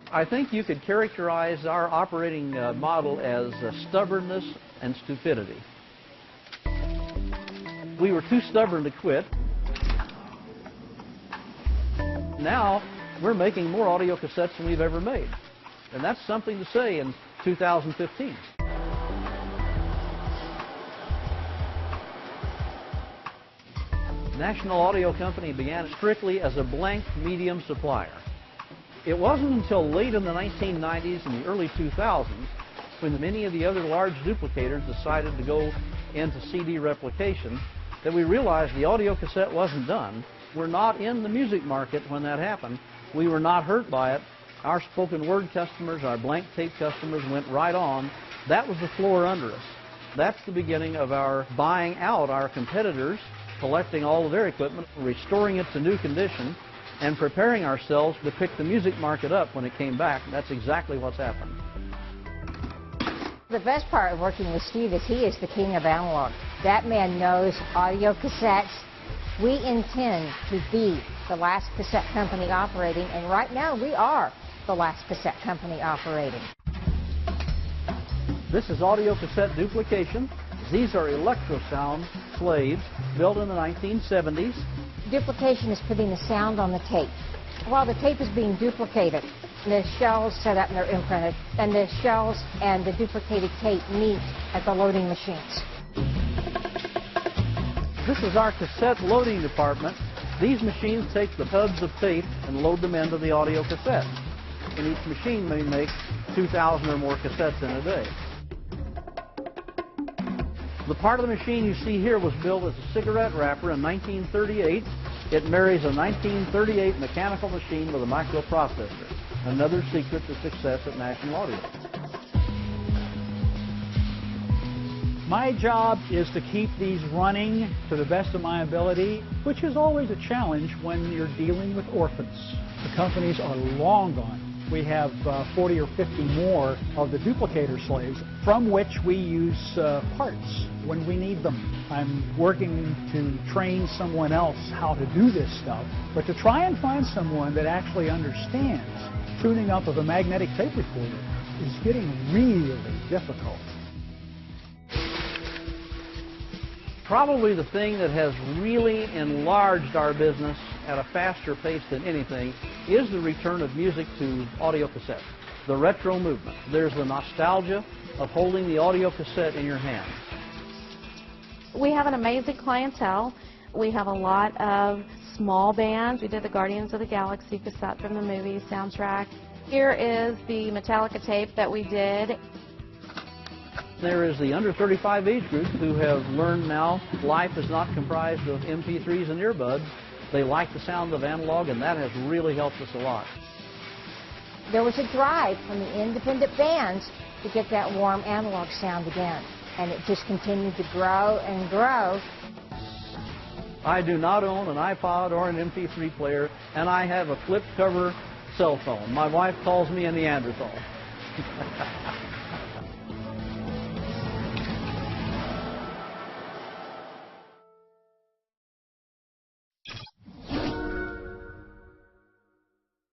I think you could characterize our operating model as stubbornness and stupidity. We were too stubborn to quit. Now we're making more audio cassettes than we've ever made. And that's something to say in 2015. National Audio Company began strictly as a blank medium supplier. It wasn't until late in the 1990s and the early 2000s when many of the other large duplicators decided to go into CD replication that we realized the audio cassette wasn't done. We're not in the music market when that happened. We were not hurt by it. Our spoken word customers, our blank tape customers went right on. That was the floor under us. That's the beginning of our buying out our competitors, collecting all of their equipment, restoring it to new condition, and preparing ourselves to pick the music market up when it came back. That's exactly what's happened. The best part of working with Steve is he is the king of analog. That man knows audio cassettes. We intend to be the last cassette company operating, and right now we are the last cassette company operating. This is audio cassette duplication. These are electrosound slaves built in the 1970s. Duplication is putting the sound on the tape. While the tape is being duplicated, the shells set up and they're imprinted, and the shells and the duplicated tape meet at the loading machines. This is our cassette loading department. These machines take the tubs of tape and load them into the audio cassette. And each machine may make 2,000 or more cassettes in a day. The part of the machine you see here was built as a cigarette wrapper in 1938. It marries a 1938 mechanical machine with a microprocessor. Another secret to success at National Audio. My job is to keep these running to the best of my ability, which is always a challenge when you're dealing with orphans. The companies are long gone. We have 40 or 50 more of the duplicator slaves from which we use parts when we need them. I'm working to train someone else how to do this stuff, but to try and find someone that actually understands tuning up of a magnetic tape recorder is getting really difficult. Probably the thing that has really enlarged our business at a faster pace than anything is the return of music to audio cassette, the retro movement. There's the nostalgia of holding the audio cassette in your hand. We have an amazing clientele. We have a lot of small bands. We did the Guardians of the Galaxy cassette from the movie soundtrack. Here is the Metallica tape that we did. There is the under 35 age group who have learned now life is not comprised of MP3s and earbuds. They like the sound of analog, and that has really helped us a lot. There was a drive from the independent bands to get that warm analog sound again, and it just continued to grow and grow. I do not own an iPod or an MP3 player, and I have a flip cover cell phone. My wife calls me a Neanderthal.